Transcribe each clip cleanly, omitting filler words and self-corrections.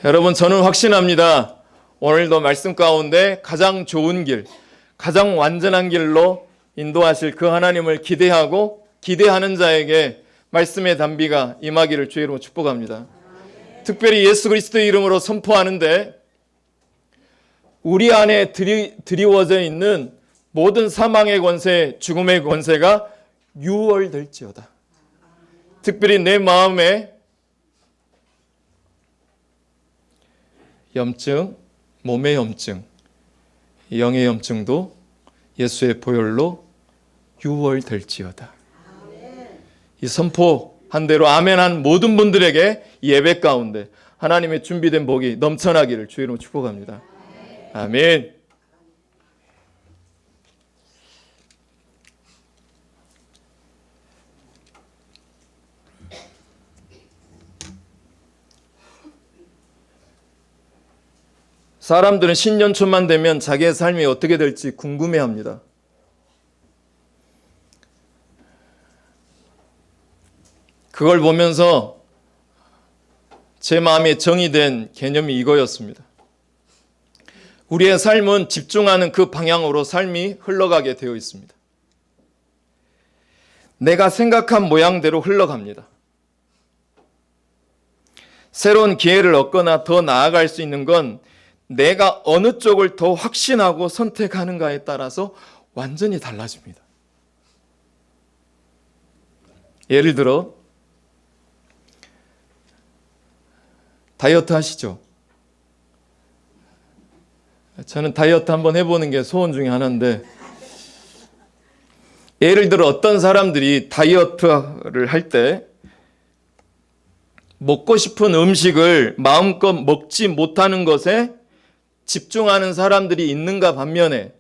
여러분, 저는 확신합니다. 오늘도 말씀 가운데 가장 좋은 길, 가장 완전한 길로 인도하실 그 하나님을 기대하고 기대하는 자에게 말씀의 단비가 임하기를 주의 이름으로 축복합니다. 특별히 예수 그리스도의 이름으로 선포하는데 우리 안에 드리워져 있는 모든 사망의 권세, 죽음의 권세가 유월될지어다. 특별히 내 마음에 염증, 몸의 염증, 영의 염증도 예수의 보혈로 유월될지어다. 이 선포한 대로 아멘한 모든 분들에게 예배 가운데 하나님의 준비된 복이 넘쳐나기를 주의 이름으로 축복합니다. 아멘. 사람들은 신년초만 되면 자기의 삶이 어떻게 될지 궁금해합니다. 그걸 보면서 제 마음에 정의된 개념이 이거였습니다. 우리의 삶은 집중하는 그 방향으로 삶이 흘러가게 되어 있습니다. 내가 생각한 모양대로 흘러갑니다. 새로운 기회를 얻거나 더 나아갈 수 있는 건 내가 어느 쪽을 더 확신하고 선택하는가에 따라서 완전히 달라집니다. 예를 들어 다이어트 하시죠? 저는 다이어트 한번 해보는 게 소원 중에 하나인데, 예를 들어 어떤 사람들이 다이어트를 할 때 먹고 싶은 음식을 마음껏 먹지 못하는 것에 집중하는 사람들이 있는가 반면에,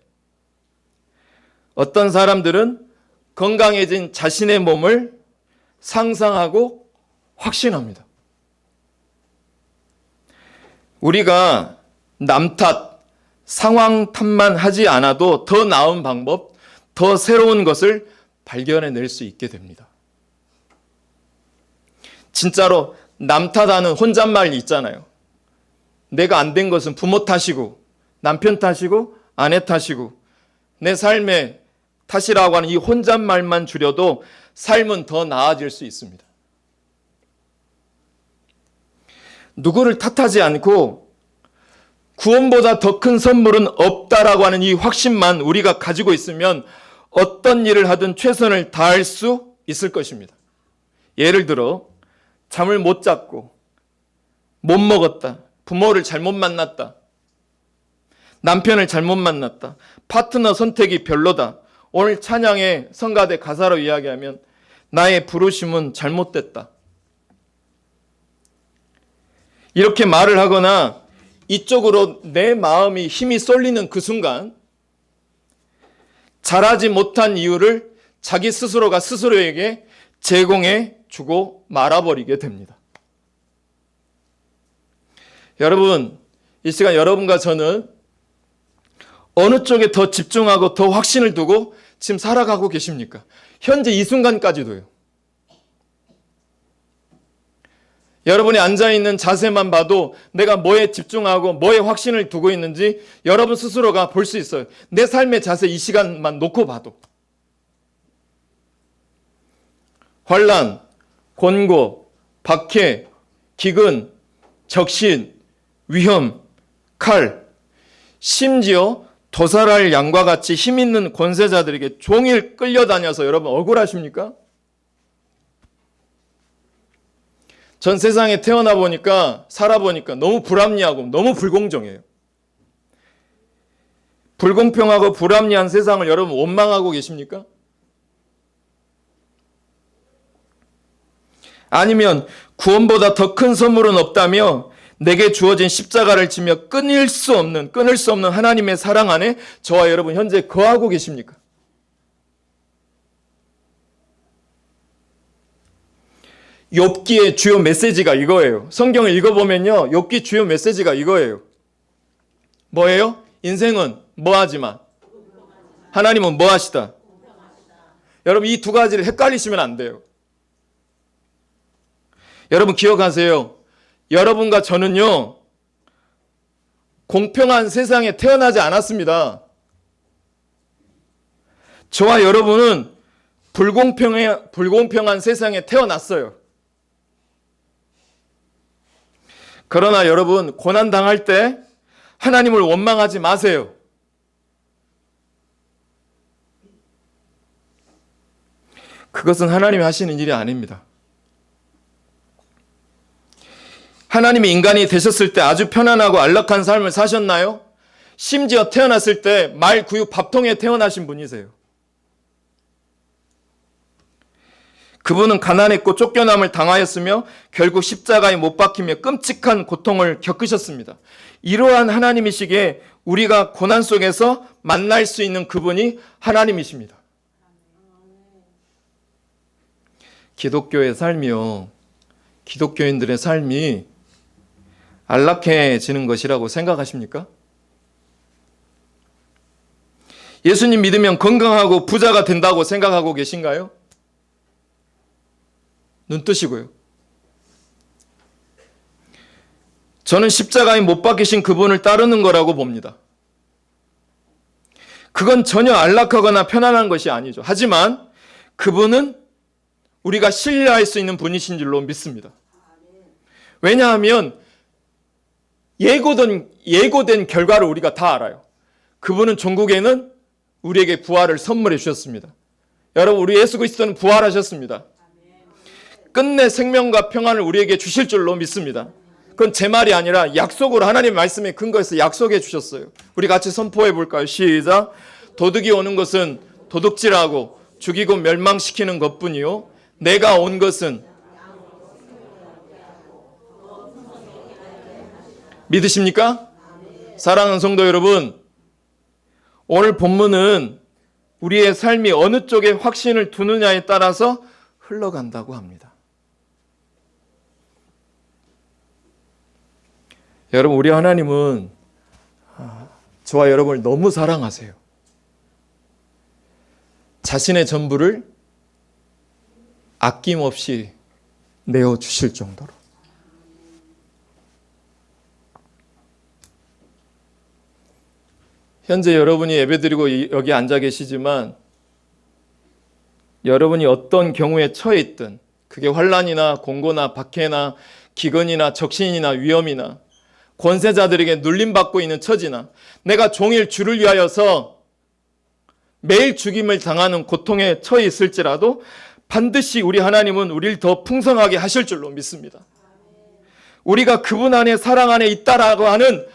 어떤 사람들은 건강해진 자신의 몸을 상상하고 확신합니다. 우리가 남 탓, 상황 탓만 하지 않아도 더 나은 방법, 더 새로운 것을 발견해낼 수 있게 됩니다. 진짜로 남 탓하는 혼잣말이 있잖아요. 내가 안 된 것은 부모 탓이고 남편 탓이고 아내 탓이고 내 삶의 탓이라고 하는 이 혼잣말만 줄여도 삶은 더 나아질 수 있습니다. 누구를 탓하지 않고 구원보다 더 큰 선물은 없다라고 하는 이 확신만 우리가 가지고 있으면 어떤 일을 하든 최선을 다할 수 있을 것입니다. 예를 들어 잠을 못 잤고 못 먹었다, 부모를 잘못 만났다, 남편을 잘못 만났다, 파트너 선택이 별로다. 오늘 찬양의 성가대 가사로 이야기하면 나의 부르심은 잘못됐다. 이렇게 말을 하거나 이쪽으로 내 마음이 힘이 쏠리는 그 순간 잘하지 못한 이유를 자기 스스로가 스스로에게 제공해 주고 말아버리게 됩니다. 여러분, 이 시간 여러분과 저는 어느 쪽에 더 집중하고 더 확신을 두고 지금 살아가고 계십니까? 현재 이 순간까지도요. 여러분이 앉아있는 자세만 봐도 내가 뭐에 집중하고 뭐에 확신을 두고 있는지 여러분 스스로가 볼 수 있어요. 내 삶의 자세 이 시간만 놓고 봐도. 환난, 권고, 박해, 기근, 적신, 위험, 칼, 심지어 도살할 양과 같이 힘있는 권세자들에게 종일 끌려다녀서 여러분 억울하십니까? 전 세상에 태어나 보니까 살아보니까 너무 불합리하고 너무 불공정해요. 불공평하고 불합리한 세상을 여러분 원망하고 계십니까? 아니면 구원보다 더 큰 선물은 없다며 내게 주어진 십자가를 지며 끊을 수 없는 하나님의 사랑 안에 저와 여러분 현재 거하고 계십니까? 욥기의 주요 메시지가 이거예요. 성경을 읽어보면요, 욥기 주요 메시지가 이거예요. 뭐예요? 인생은 뭐하지만 하나님은 뭐하시다. 여러분 이 두 가지를 헷갈리시면 안 돼요. 여러분 기억하세요. 여러분과 저는요, 공평한 세상에 태어나지 않았습니다. 저와 여러분은 불공평한 세상에 태어났어요. 그러나 여러분, 고난당할 때 하나님을 원망하지 마세요. 그것은 하나님이 하시는 일이 아닙니다. 하나님이 인간이 되셨을 때 아주 편안하고 안락한 삶을 사셨나요? 심지어 태어났을 때 말, 구유, 밥통에 태어나신 분이세요. 그분은 가난했고 쫓겨남을 당하였으며 결국 십자가에 못 박히며 끔찍한 고통을 겪으셨습니다. 이러한 하나님이시기에 우리가 고난 속에서 만날 수 있는 그분이 하나님이십니다. 기독교의 삶이요, 기독교인들의 삶이 안락해지는 것이라고 생각하십니까? 예수님 믿으면 건강하고 부자가 된다고 생각하고 계신가요? 눈 뜨시고요. 저는 십자가에 못 박히신 그분을 따르는 거라고 봅니다. 그건 전혀 안락하거나 편안한 것이 아니죠. 하지만 그분은 우리가 신뢰할 수 있는 분이신 줄로 믿습니다. 왜냐하면 예고된 결과를 우리가 다 알아요. 그분은 종국에는 우리에게 부활을 선물해 주셨습니다. 여러분, 우리 예수 그리스도는 부활하셨습니다. 끝내 생명과 평안을 우리에게 주실 줄로 믿습니다. 그건 제 말이 아니라 약속으로 하나님 말씀에 근거해서 약속해 주셨어요. 우리 같이 선포해 볼까요? 시작. 도둑이 오는 것은 도둑질하고 죽이고 멸망시키는 것뿐이요, 내가 온 것은, 믿으십니까? 사랑하는 성도 여러분, 오늘 본문은 우리의 삶이 어느 쪽에 확신을 두느냐에 따라서 흘러간다고 합니다. 여러분, 우리 하나님은 저와 여러분을 너무 사랑하세요. 자신의 전부를 아낌없이 내어주실 정도로. 현재 여러분이 예배드리고 여기 앉아 계시지만 여러분이 어떤 경우에 처해 있든, 그게 환난이나 공고나 박해나 기근이나 적신이나 위험이나 권세자들에게 눌림받고 있는 처지나 내가 종일 주를 위하여서 매일 죽임을 당하는 고통에 처해 있을지라도 반드시 우리 하나님은 우리를 더 풍성하게 하실 줄로 믿습니다. 우리가 그분 안에, 사랑 안에 있다라고 하는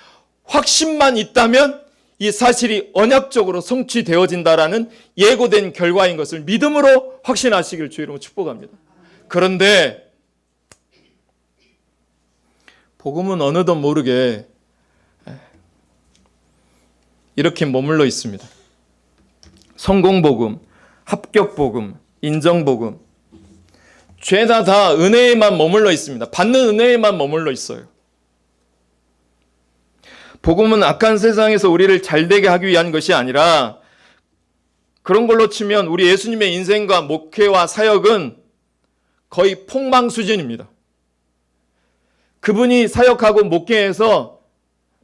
확신만 있다면 이 사실이 언약적으로 성취되어진다라는 예고된 결과인 것을 믿음으로 확신하시길 주의 이름으로 축복합니다. 그런데 복음은 어느덧 모르게 이렇게 머물러 있습니다. 성공복음, 합격복음, 인정복음, 죄다 다 은혜에만 머물러 있습니다. 받는 은혜에만 머물러 있어요. 복음은 악한 세상에서 우리를 잘되게 하기 위한 것이 아니라, 그런 걸로 치면 우리 예수님의 인생과 목회와 사역은 거의 폭망 수준입니다. 그분이 사역하고 목회해서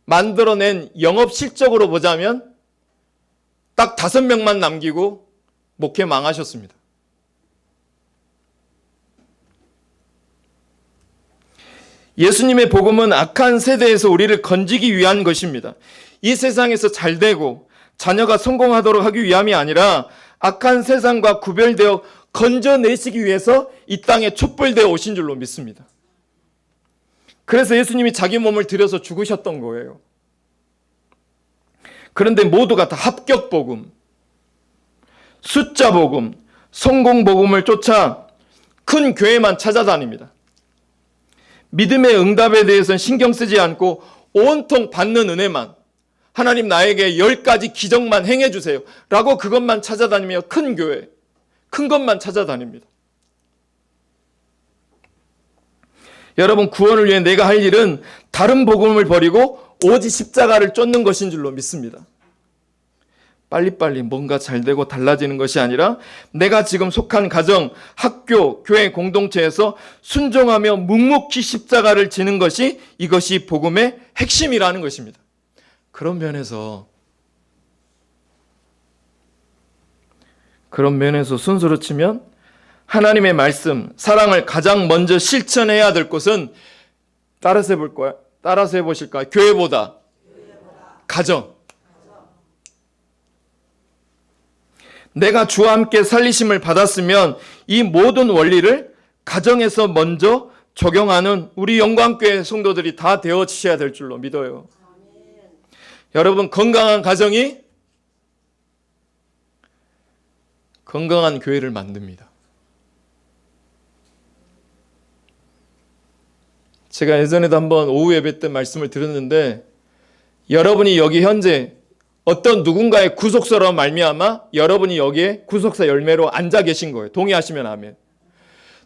만들어낸 영업 실적으로 보자면 딱 5명만 남기고 목회 망하셨습니다. 예수님의 복음은 악한 세대에서 우리를 건지기 위한 것입니다. 이 세상에서 잘되고 자녀가 성공하도록 하기 위함이 아니라 악한 세상과 구별되어 건져내시기 위해서 이 땅에 촛불되어 오신 줄로 믿습니다. 그래서 예수님이 자기 몸을 들여서 죽으셨던 거예요. 그런데 모두가 다 합격복음, 숫자복음, 성공복음을 쫓아 큰 교회만 찾아다닙니다. 믿음의 응답에 대해서는 신경 쓰지 않고 온통 받는 은혜만, 하나님 나에게 10가지 기적만 행해 주세요 라고 그것만 찾아다니며 큰 교회, 큰 것만 찾아다닙니다. 여러분, 구원을 위해 내가 할 일은 다른 복음을 버리고 오직 십자가를 쫓는 것인 줄로 믿습니다. 빨리빨리 뭔가 잘되고 달라지는 것이 아니라 내가 지금 속한 가정, 학교, 교회 공동체에서 순종하며 묵묵히 십자가를 지는 것이, 이것이 복음의 핵심이라는 것입니다. 그런 면에서 순서로 치면 하나님의 말씀, 사랑을 가장 먼저 실천해야 될 곳은 따라서 해보실까요? 교회보다 가정. 내가 주와 함께 살리심을 받았으면 이 모든 원리를 가정에서 먼저 적용하는 우리 영광교회 성도들이 다 되어지셔야 될 줄로 믿어요. 여러분, 건강한 가정이 건강한 교회를 만듭니다. 제가 예전에도 한번 오후 예배 때 말씀을 드렸는데, 여러분이 여기 현재 어떤 누군가의 구속사로 말미암아 여러분이 여기에 구속사 열매로 앉아 계신 거예요. 동의하시면 아멘.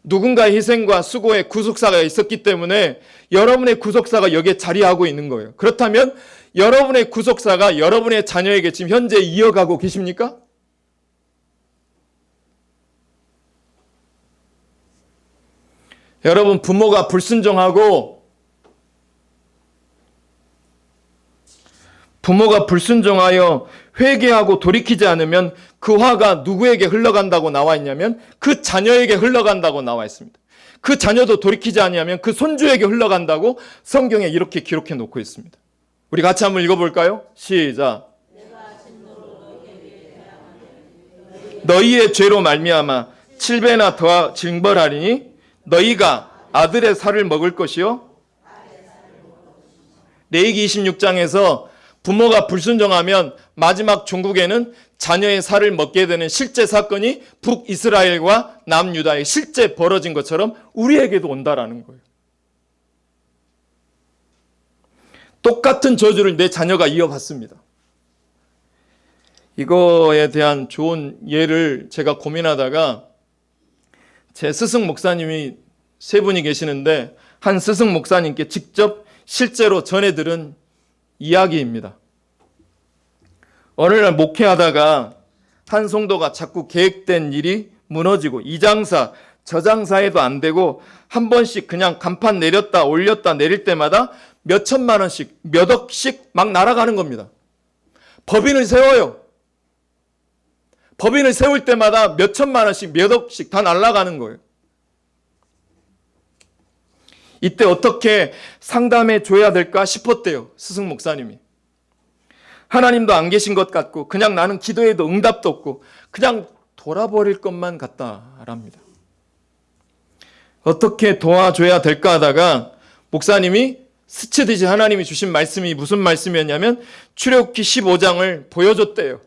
누군가의 희생과 수고의 구속사가 있었기 때문에 여러분의 구속사가 여기에 자리하고 있는 거예요. 그렇다면 여러분의 구속사가 여러분의 자녀에게 지금 현재 이어가고 계십니까? 여러분, 부모가 불순종하여 회개하고 돌이키지 않으면 그 화가 누구에게 흘러간다고 나와 있냐면 그 자녀에게 흘러간다고 나와 있습니다. 그 자녀도 돌이키지 않으면 그 손주에게 흘러간다고 성경에 이렇게 기록해 놓고 있습니다. 우리 같이 한번 읽어볼까요? 시작. 너희의 죄로 말미암아 7배나 더 징벌하리니 너희가 아들의 살을 먹을 것이요. 레위기 26장에서 부모가 불순종하면 마지막 종국에는 자녀의 살을 먹게 되는 실제 사건이 북이스라엘과 남유다에 실제 벌어진 것처럼 우리에게도 온다라는 거예요. 똑같은 저주를 내 자녀가 이어받습니다. 이거에 대한 좋은 예를 제가 고민하다가 제 스승 목사님이 세 분이 계시는데 한 스승 목사님께 직접 실제로 전해 들은 이야기입니다. 어느 날 목회하다가 한 성도가 자꾸 계획된 일이 무너지고 이 장사 저 장사해도 안 되고 한 번씩 그냥 간판 내렸다 올렸다 내릴 때마다 몇 천만 원씩 몇 억씩 막 날아가는 겁니다. 법인을 세워요. 법인을 세울 때마다 몇 천만 원씩 몇 억씩 다 날아가는 거예요. 이때 어떻게 상담해 줘야 될까 싶었대요. 스승 목사님이. 하나님도 안 계신 것 같고 그냥 나는 기도해도 응답도 없고 그냥 돌아버릴 것만 같다랍니다. 어떻게 도와줘야 될까 하다가 목사님이 스치듯이 하나님이 주신 말씀이 무슨 말씀이었냐면 출애굽기 15장을 보여줬대요.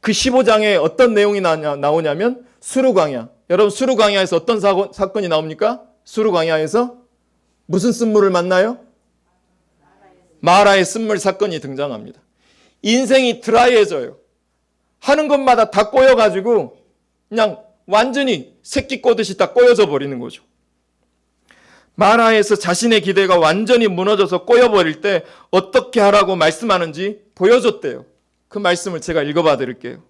그 15장에 어떤 내용이 나오냐면 수르광야. 여러분, 수르광야에서 어떤 사건이 나옵니까? 수르광야에서 무슨 쓴물을 만나요? 마라의 쓴물 사건이 등장합니다. 인생이 드라이해져요. 하는 것마다 다 꼬여가지고 그냥 완전히 새끼 꼬듯이 다 꼬여져 버리는 거죠. 마라에서 자신의 기대가 완전히 무너져서 꼬여버릴 때 어떻게 하라고 말씀하는지 보여줬대요. 그 말씀을 제가 읽어봐 드릴게요.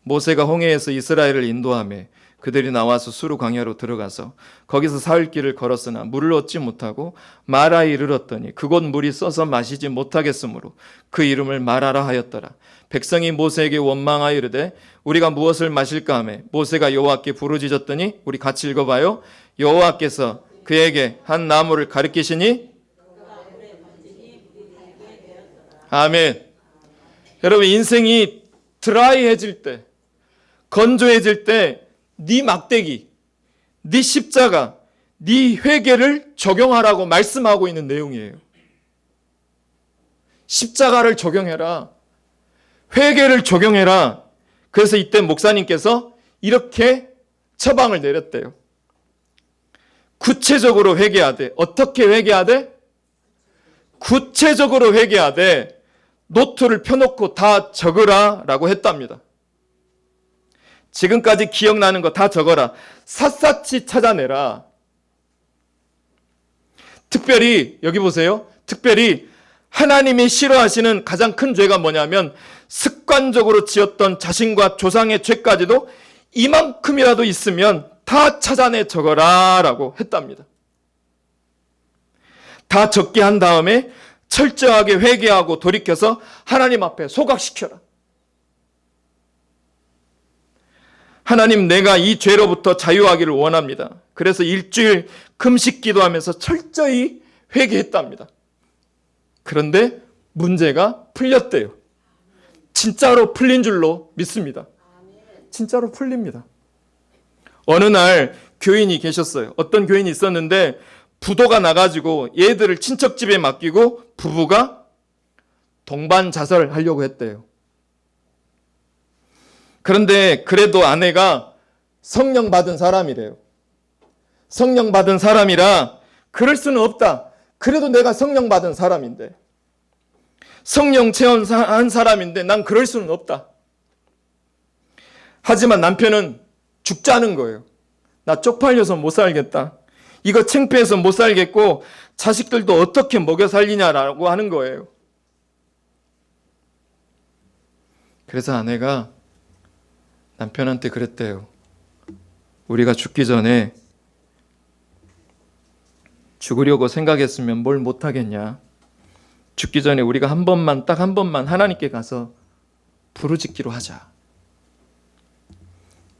모세가 홍해에서 이스라엘을 인도하며 그들이 나와서 수르 광야로 들어가서 거기서 사흘 길을 걸었으나 물을 얻지 못하고 마라에 이르렀더니 그곳 물이 써서 마시지 못하겠으므로 그 이름을 마라라 하였더라. 백성이 모세에게 원망하여 이르되 우리가 무엇을 마실까 하며 모세가 여호와께 부르짖었더니 우리 같이 읽어봐요. 여호와께서 그에게 한 나무를 가리키시니 아멘. 여러분, 인생이 드라이해질 때, 건조해질 때 네 막대기, 네 십자가, 네 회개를 적용하라고 말씀하고 있는 내용이에요. 십자가를 적용해라. 회개를 적용해라. 그래서 이때 목사님께서 이렇게 처방을 내렸대요. 구체적으로 회개하되. 어떻게 회개하되? 구체적으로 회개하되 노트를 펴놓고 다 적으라 라고 했답니다. 지금까지 기억나는 거 다 적어라. 샅샅이 찾아내라. 특별히 여기 보세요. 특별히 하나님이 싫어하시는 가장 큰 죄가 뭐냐면 습관적으로 지었던 자신과 조상의 죄까지도 이만큼이라도 있으면 다 찾아내 적어라 라고 했답니다. 다 적게 한 다음에 철저하게 회개하고 돌이켜서 하나님 앞에 소각시켜라. 하나님, 내가 이 죄로부터 자유하기를 원합니다. 그래서 일주일 금식 기도하면서 철저히 회개했답니다. 그런데 문제가 풀렸대요. 진짜로 풀린 줄로 믿습니다. 진짜로 풀립니다. 어느 날 교인이 계셨어요. 어떤 교인이 있었는데 부도가 나가지고 얘들을 친척 집에 맡기고 부부가 동반 자살하려고 했대요. 그런데 그래도 아내가 성령 받은 사람이래요. 성령 받은 사람이라 그럴 수는 없다. 그래도 내가 성령 받은 사람인데, 성령 체험한 사람인데 난 그럴 수는 없다. 하지만 남편은 죽자는 거예요. 나 쪽팔려서 못 살겠다. 이거 창피해서 못 살겠고 자식들도 어떻게 먹여 살리냐라고 하는 거예요. 그래서 아내가 남편한테 그랬대요. 우리가 죽기 전에 죽으려고 생각했으면 뭘 못하겠냐. 죽기 전에 우리가 딱 한 번만 하나님께 가서 부르짖기로 하자.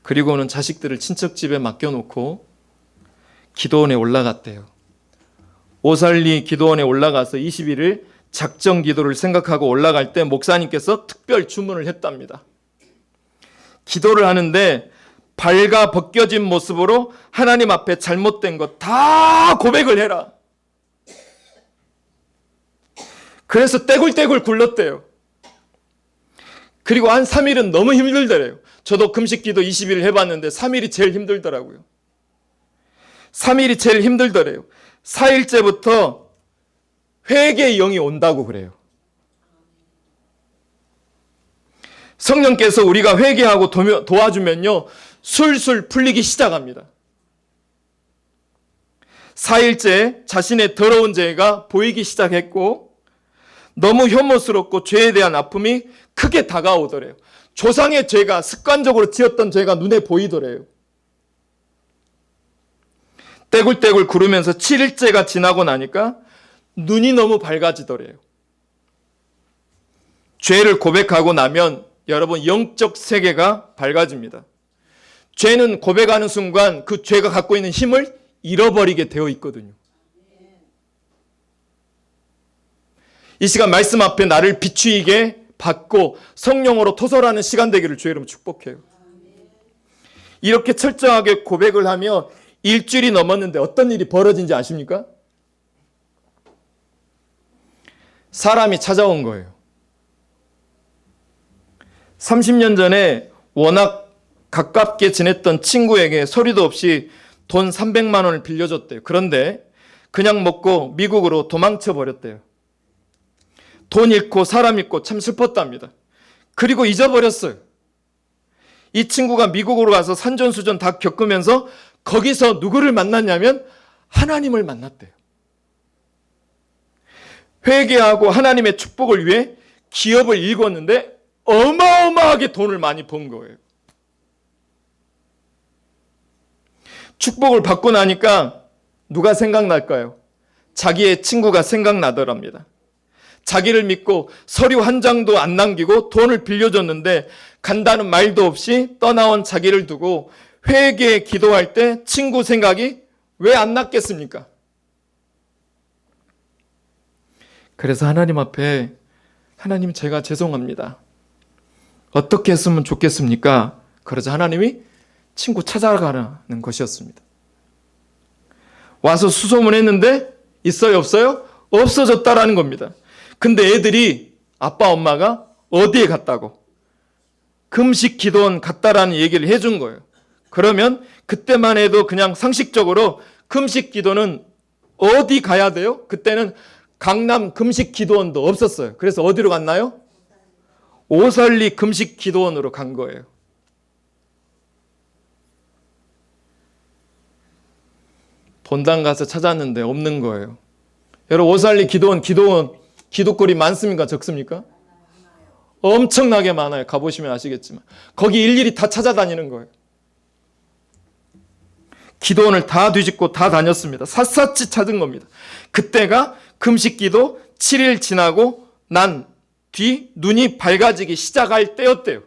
그리고는 자식들을 친척집에 맡겨놓고 기도원에 올라갔대요. 오살리 기도원에 올라가서 21일 작정 기도를 생각하고 올라갈 때 목사님께서 특별 주문을 했답니다. 기도를 하는데 발가 벗겨진 모습으로 하나님 앞에 잘못된 것 다 고백을 해라. 그래서 떼굴떼굴 굴렀대요. 그리고 한 3일은 너무 힘들더래요. 저도 금식기도 20일 해봤는데 3일이 제일 힘들더라고요. 3일이 제일 힘들더래요. 4일째부터 회개의 영이 온다고 그래요. 성령께서 우리가 회개하고 도와주면요, 술술 풀리기 시작합니다. 4일째 자신의 더러운 죄가 보이기 시작했고 너무 혐오스럽고 죄에 대한 아픔이 크게 다가오더래요. 조상의 죄가, 습관적으로 지었던 죄가 눈에 보이더래요. 떼굴떼굴 구르면서 7일째가 지나고 나니까 눈이 너무 밝아지더래요. 죄를 고백하고 나면 여러분 영적 세계가 밝아집니다. 죄는 고백하는 순간 그 죄가 갖고 있는 힘을 잃어버리게 되어 있거든요. 이 시간 말씀 앞에 나를 비추이게 받고 성령으로 토설하는 시간 되기를 주의 이름으로 축복해요. 이렇게 철저하게 고백을 하며 일주일이 넘었는데 어떤 일이 벌어진지 아십니까? 사람이 찾아온 거예요. 30년 전에 워낙 가깝게 지냈던 친구에게 소리도 없이 돈 300만 원을 빌려줬대요. 그런데 그냥 먹고 미국으로 도망쳐 버렸대요. 돈 잃고 사람 잃고 참 슬펐답니다. 그리고 잊어버렸어요. 이 친구가 미국으로 가서 산전수전 다 겪으면서 거기서 누구를 만났냐면 하나님을 만났대요. 회개하고 하나님의 축복을 위해 기업을 일궜는데 어마어마하게 돈을 많이 번 거예요. 축복을 받고 나니까 누가 생각날까요? 자기의 친구가 생각나더랍니다. 자기를 믿고 서류 한 장도 안 남기고 돈을 빌려줬는데 간다는 말도 없이 떠나온 자기를 두고 회개에 기도할 때 친구 생각이 왜 안 났겠습니까? 그래서 하나님 앞에, 하나님 제가 죄송합니다. 어떻게 했으면 좋겠습니까? 그러자 하나님이 친구 찾아가라는 것이었습니다. 와서 수소문했는데 있어요 없어요? 없어졌다라는 겁니다. 근데 애들이 아빠 엄마가 어디에 갔다고? 금식 기도원 갔다라는 얘기를 해준 거예요. 그러면 그때만 해도 그냥 상식적으로 금식 기도는 어디 가야 돼요? 그때는 강남 금식 기도원도 없었어요. 그래서 어디로 갔나요? 오설리 금식 기도원으로 간 거예요. 본당 가서 찾았는데 없는 거예요. 여러분, 오설리 기도원 기도거리 많습니까? 적습니까? 엄청나게 많아요. 가보시면 아시겠지만 거기 일일이 다 찾아다니는 거예요. 기도원을 다 뒤집고 다 다녔습니다. 샅샅이 찾은 겁니다. 그때가 금식기도 7일 지나고 난 뒤 눈이 밝아지기 시작할 때였대요.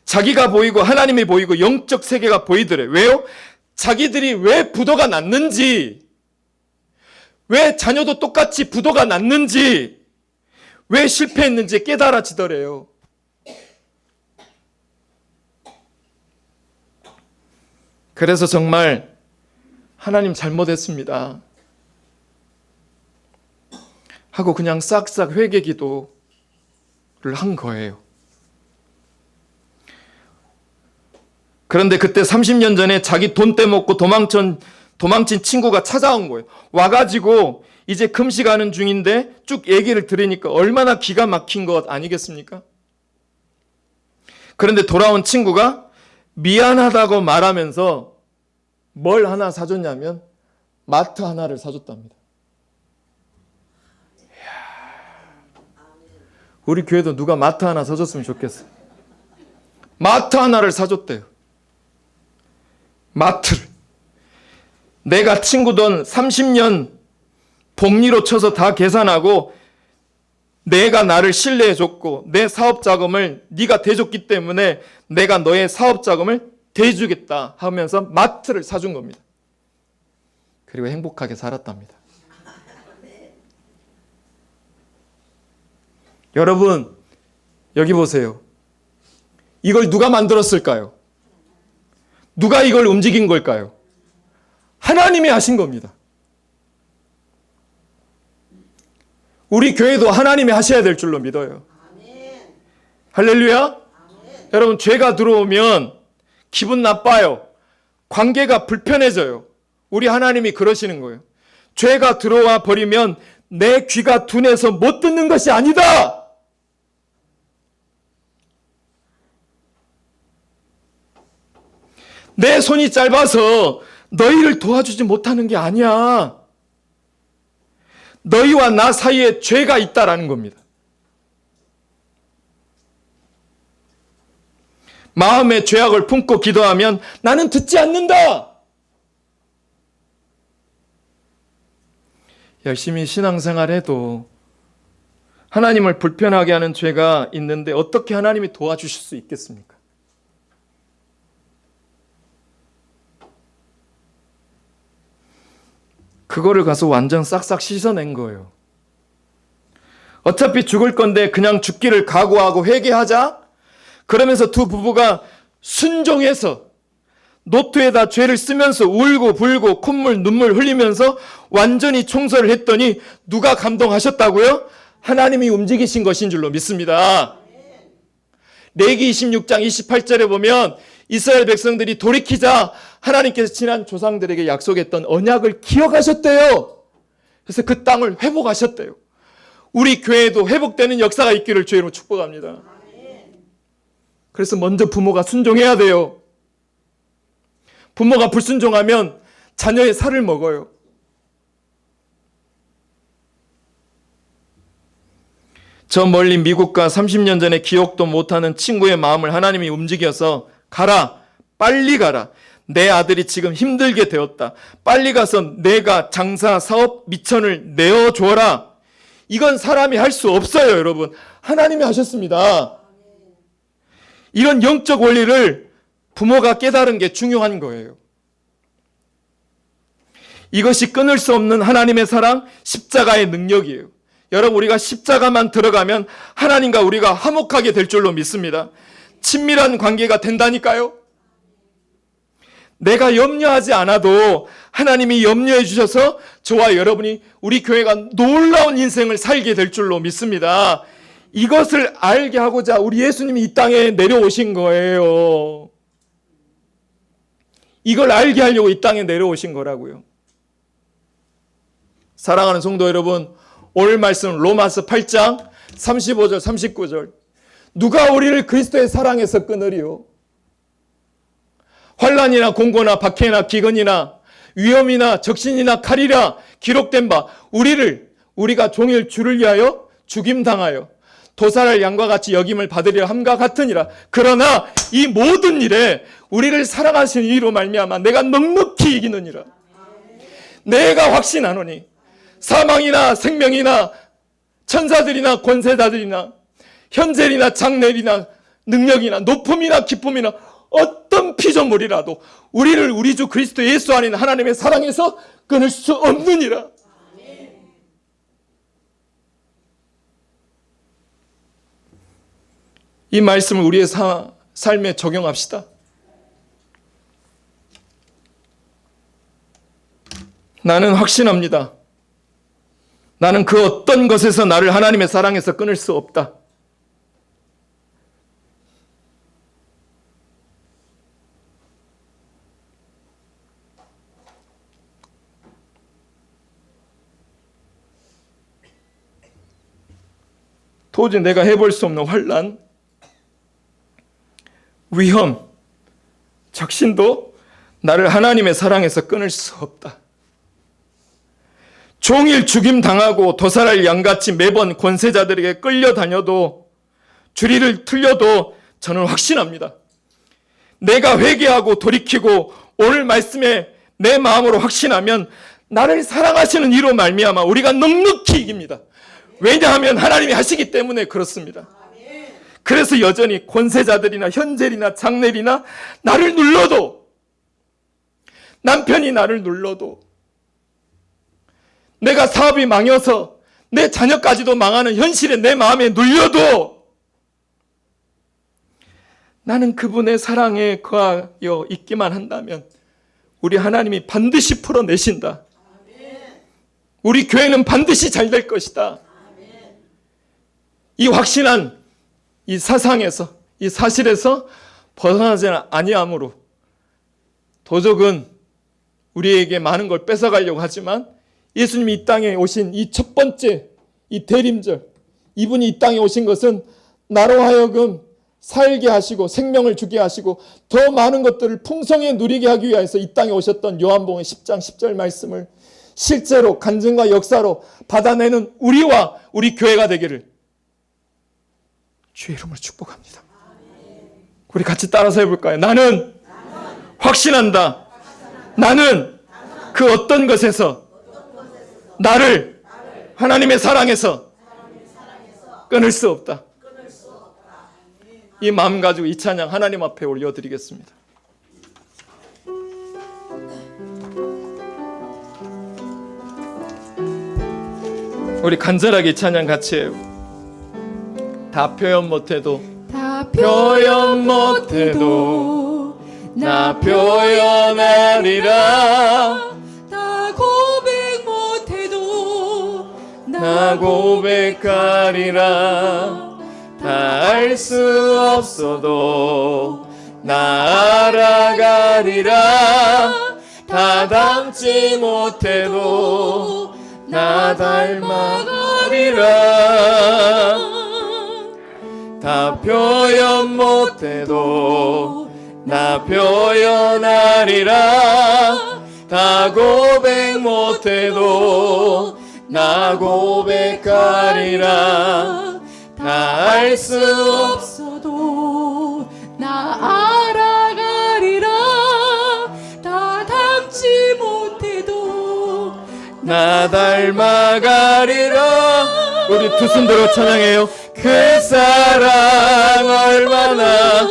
자기가 보이고 하나님이 보이고 영적 세계가 보이더래. 왜요? 자기들이 왜 부도가 났는지, 왜 자녀도 똑같이 부도가 났는지, 왜 실패했는지 깨달아지더래요. 그래서 정말 하나님 잘못했습니다 하고 그냥 싹싹 회개 기도를 한 거예요. 그런데 그때 30년 전에 자기 돈 떼먹고 도망친 친구가 찾아온 거예요. 와가지고 이제 금식하는 중인데 쭉 얘기를 들으니까 얼마나 기가 막힌 것 아니겠습니까? 그런데 돌아온 친구가 미안하다고 말하면서 뭘 하나 사줬냐면 마트 하나를 사줬답니다. 우리 교회도 누가 마트 하나 사줬으면 좋겠어요. 마트 하나를 사줬대요. 마트를. 내가 친구 돈 30년 복리로 쳐서 다 계산하고 내가 나를 신뢰해줬고 내 사업 자금을 네가 대줬기 때문에 내가 너의 사업 자금을 대주겠다 하면서 마트를 사준 겁니다. 그리고 행복하게 살았답니다. 여러분, 여기 보세요. 이걸 누가 만들었을까요? 누가 이걸 움직인 걸까요? 하나님이 하신 겁니다. 우리 교회도 하나님이 하셔야 될 줄로 믿어요. 할렐루야. 여러분, 죄가 들어오면 기분 나빠요. 관계가 불편해져요. 우리 하나님이 그러시는 거예요. 죄가 들어와 버리면 내 귀가 둔해서 못 듣는 것이 아니다. 내 손이 짧아서 너희를 도와주지 못하는 게 아니야. 너희와 나 사이에 죄가 있다라는 겁니다. 마음에 죄악을 품고 기도하면 나는 듣지 않는다. 열심히 신앙생활해도 하나님을 불편하게 하는 죄가 있는데 어떻게 하나님이 도와주실 수 있겠습니까? 그거를 가서 완전 싹싹 씻어낸 거예요. 어차피 죽을 건데 그냥 죽기를 각오하고 회개하자? 그러면서 두 부부가 순종해서 노트에다 죄를 쓰면서 울고 불고 콧물 눈물 흘리면서 완전히 청소를 했더니 누가 감동하셨다고요? 하나님이 움직이신 것인 줄로 믿습니다. 레위기 26장 28절에 보면 이스라엘 백성들이 돌이키자 하나님께서 지난 조상들에게 약속했던 언약을 기억하셨대요. 그래서 그 땅을 회복하셨대요. 우리 교회에도 회복되는 역사가 있기를 주의로 축복합니다. 그래서 먼저 부모가 순종해야 돼요. 부모가 불순종하면 자녀의 살을 먹어요. 저 멀리 미국가 30년 전에 기억도 못하는 친구의 마음을 하나님이 움직여서 가라, 빨리 가라. 내 아들이 지금 힘들게 되었다. 빨리 가서 내가 장사, 사업, 미천을 내어줘라. 이건 사람이 할 수 없어요, 여러분. 하나님이 하셨습니다. 이런 영적 원리를 부모가 깨달은 게 중요한 거예요. 이것이 끊을 수 없는 하나님의 사랑, 십자가의 능력이에요. 여러분, 우리가 십자가만 들어가면 하나님과 우리가 화목하게 될 줄로 믿습니다. 친밀한 관계가 된다니까요. 내가 염려하지 않아도 하나님이 염려해 주셔서 저와 여러분이 우리 교회가 놀라운 인생을 살게 될 줄로 믿습니다. 이것을 알게 하고자 우리 예수님이 이 땅에 내려오신 거예요. 이걸 알게 하려고 이 땅에 내려오신 거라고요. 사랑하는 성도 여러분, 오늘 말씀 로마서 8장 35절 39절 누가 우리를 그리스도의 사랑에서 끊으리요? 환난이나 공고나 박해나 기근이나 위험이나 적신이나 칼이라 기록된 바 우리가 종일 주를 위하여 죽임당하여 도살할 양과 같이 여김을 받으리라 함과 같으니라. 그러나 이 모든 일에 우리를 사랑하시는 이로 말미암아 내가 넉넉히 이기느니라. 내가 확신하노니 사망이나 생명이나 천사들이나 권세자들이나 현재이나 장래이나 능력이나 높음이나 기쁨이나 어떤 피조물이라도 우리를 우리 주 그리스도 예수 안에 있는 하나님의 사랑에서 끊을 수 없느니라. 이 말씀을 우리의 삶에 적용합시다. 나는 확신합니다. 나는 그 어떤 것에서 나를 하나님의 사랑에서 끊을 수 없다. 도저히 내가 해볼 수 없는 환난, 위험, 적신도 나를 하나님의 사랑에서 끊을 수 없다. 종일 죽임 당하고 도살할 양같이 매번 권세자들에게 끌려다녀도 주리를 틀려도 저는 확신합니다. 내가 회개하고 돌이키고 오늘 말씀에 내 마음으로 확신하면 나를 사랑하시는 이로 말미암아 우리가 넉넉히 이깁니다. 왜냐하면 하나님이 하시기 때문에 그렇습니다. 그래서 여전히 권세자들이나 현재이나 장래이나 나를 눌러도, 남편이 나를 눌러도, 내가 사업이 망해서 내 자녀까지도 망하는 현실에 내 마음에 눌려도 나는 그분의 사랑에 거하여 있기만 한다면 우리 하나님이 반드시 풀어내신다. 우리 교회는 반드시 잘 될 것이다. 이 확신한 이 사상에서, 이 사실에서 벗어나지는 아니하므로 도적은 우리에게 많은 걸 뺏어가려고 하지만 예수님이 이 땅에 오신 이 첫 번째 이 대림절, 이분이 이 땅에 오신 것은 나로 하여금 살게 하시고 생명을 주게 하시고 더 많은 것들을 풍성히 누리게 하기 위해서 이 땅에 오셨던 요한복음 10장 10절 말씀을 실제로 간증과 역사로 받아내는 우리와 우리 교회가 되기를 주의 이름으로 축복합니다. 우리 같이 따라서 해볼까요? 나는 확신한다. 나는 그 어떤 것에서 나를 하나님의 사랑에서 끊을 수 없다. 이 마음 가지고 이 찬양 하나님 앞에 올려드리겠습니다. 우리 간절하게 이 찬양 같이 해요. 다 표현 못해도 표현 못해도 나 표현하리라. 다 고백 못해도 나 고백하리라. 다 알 수 없어도 나 알아가리라. 다 닮지 못해도 나 닮아가리라. 다 표현 못해도 나 표현하리라. 다 고백 못해도 나 고백하리라. 다 알 수 없어도 나 알아가리라. 다 닮지 못해도 나 닮아가리라. 우리 두 손 들어 찬양해요. 그 사랑 얼마나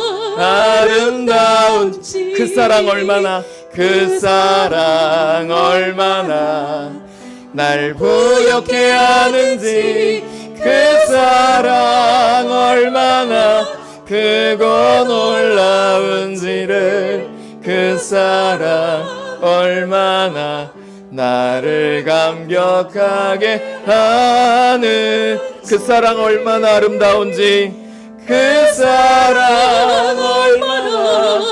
아름다운지, 그 사랑 얼마나, 그 사랑 얼마나 날 부욕해 하는지, 그 사랑 얼마나 크고 놀라운지를, 그 사랑 얼마나 나를 감격하게 하는, 그 사랑 얼마나 아름다운지, 그 사랑 얼마나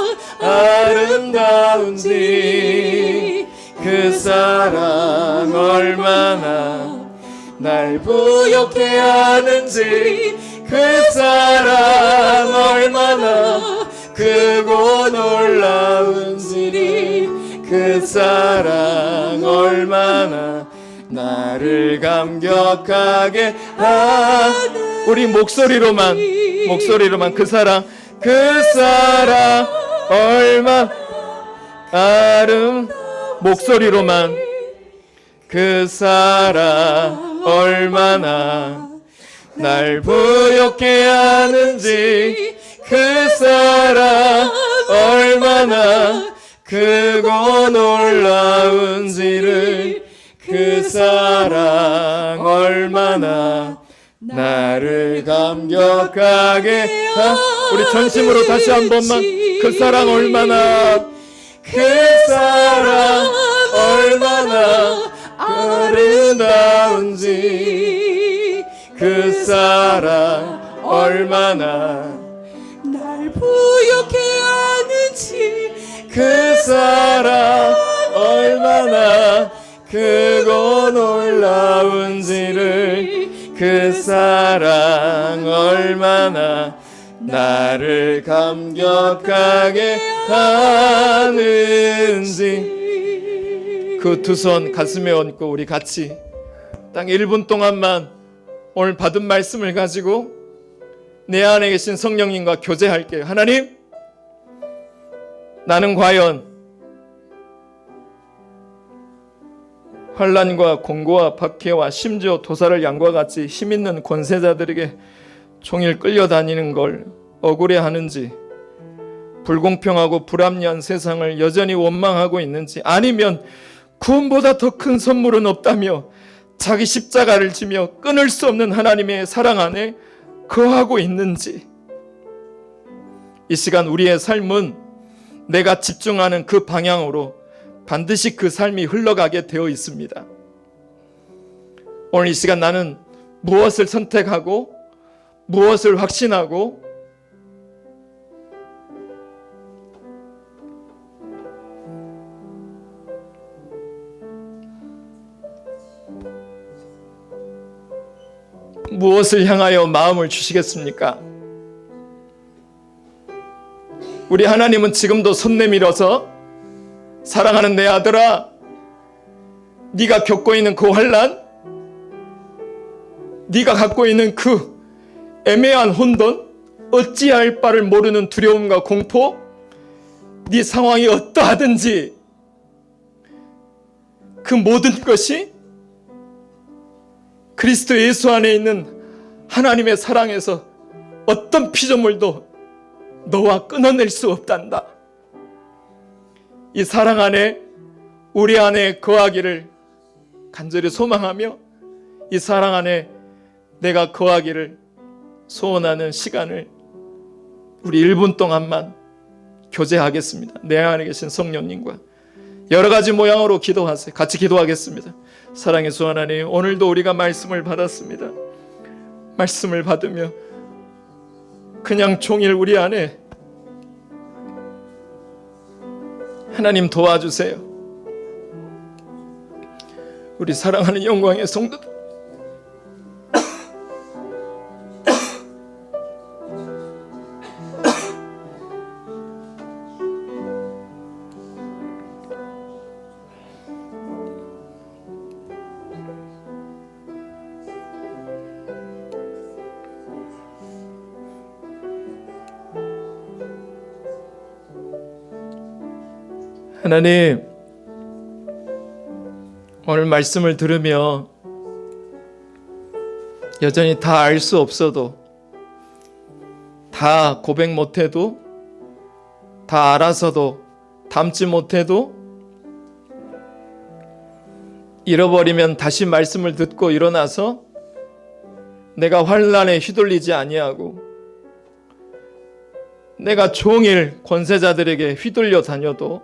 아름다운지, 그 사랑 얼마나 날 부욕해 하는지, 그 사랑 얼마나 크고 놀라운지, 그 사랑 얼마나 나를 감격하게 하는. 우리 목소리로만 그 사랑 얼마나 목소리로만 그 사랑 얼마나 날 부욕해 하는지 그 사랑 얼마나 크고 놀라운지를 그 사랑 얼마나 나를 감격하게 우리 전심으로 다시 한 번만 그 사랑 얼마나 그 사랑 얼마나 아름다운지 그 사랑 얼마나 날 부욕해 하는지 그 사랑 얼마나 크고 놀라운지를 그 사랑 얼마나 나를 감격하게 하는지. 그 두 손 가슴에 얹고 우리 같이 딱 1분 동안만 오늘 받은 말씀을 가지고 내 안에 계신 성령님과 교제할게요. 하나님, 나는 과연 환난과 공고와 박해와 심지어 도살을 양과 같이 힘있는 권세자들에게 종일 끌려다니는 걸 억울해하는지, 불공평하고 불합리한 세상을 여전히 원망하고 있는지, 아니면 구원보다 더 큰 선물은 없다며 자기 십자가를 지며 끊을 수 없는 하나님의 사랑 안에 거하고 있는지. 이 시간 우리의 삶은 내가 집중하는 그 방향으로 반드시 그 삶이 흘러가게 되어 있습니다. 오늘 이 시간 나는 무엇을 선택하고 무엇을 확신하고 무엇을 향하여 마음을 주시겠습니까? 우리 하나님은 지금도 손 내밀어서 사랑하는 내 아들아, 네가 겪고 있는 그 환난, 네가 갖고 있는 그 애매한 혼돈, 어찌할 바를 모르는 두려움과 공포, 네 상황이 어떠하든지 그 모든 것이 그리스도 예수 안에 있는 하나님의 사랑에서 어떤 피조물도 너와 끊어낼 수 없단다. 이 사랑 안에 우리 안에 거하기를 간절히 소망하며 이 사랑 안에 내가 거하기를 소원하는 시간을 우리 1분 동안만 교제하겠습니다. 내 안에 계신 성령님과 여러 가지 모양으로 기도하세요. 같이 기도하겠습니다. 사랑의 주 하나님, 오늘도 우리가 말씀을 받았습니다. 말씀을 받으며 그냥 종일 우리 안에 하나님 도와주세요. 우리 사랑하는 영광의 성도들, 하나님, 오늘 말씀을 들으며 여전히 다 알 수 없어도, 다 고백 못해도, 다 알아서도 담지 못해도, 잃어버리면 다시 말씀을 듣고 일어나서 내가 환난에 휘둘리지 아니하고 내가 종일 권세자들에게 휘둘려 다녀도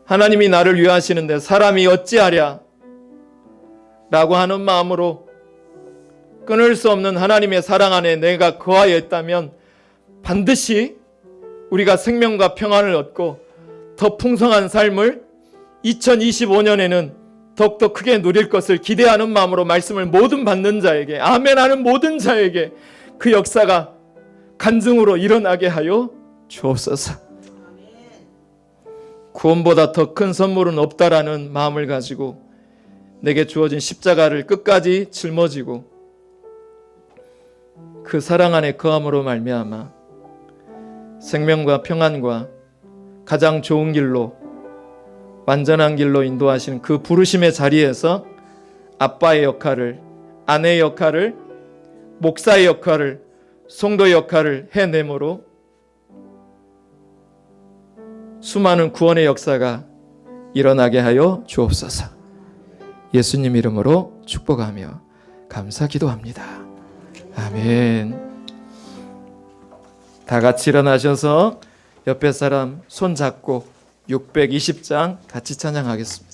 하나님이 나를 위하시는데 사람이 어찌하랴 라고 하는 마음으로 끊을 수 없는 하나님의 사랑 안에 내가 거하여 있다면 반드시 우리가 생명과 평안을 얻고 더 풍성한 삶을 2025년에는 더욱더 크게 누릴 것을 기대하는 마음으로 말씀을 모든 받는 자에게, 아멘 하는 모든 자에게 그 역사가 간증으로 일어나게 하여 주옵소서. 구원보다 더 큰 선물은 없다라는 마음을 가지고 내게 주어진 십자가를 끝까지 짊어지고 그 사랑 안에 거함으로 말미암아 생명과 평안과 가장 좋은 길로 완전한 길로 인도하시는 그 부르심의 자리에서 아빠의 역할을, 아내의 역할을, 목사의 역할을, 성도의 역할을 해내므로 수많은 구원의 역사가 일어나게 하여 주옵소서. 예수님 이름으로 축복하며 감사 기도합니다. 아멘. 다 같이 일어나셔서 옆에 사람 손 잡고 620장 같이 찬양하겠습니다.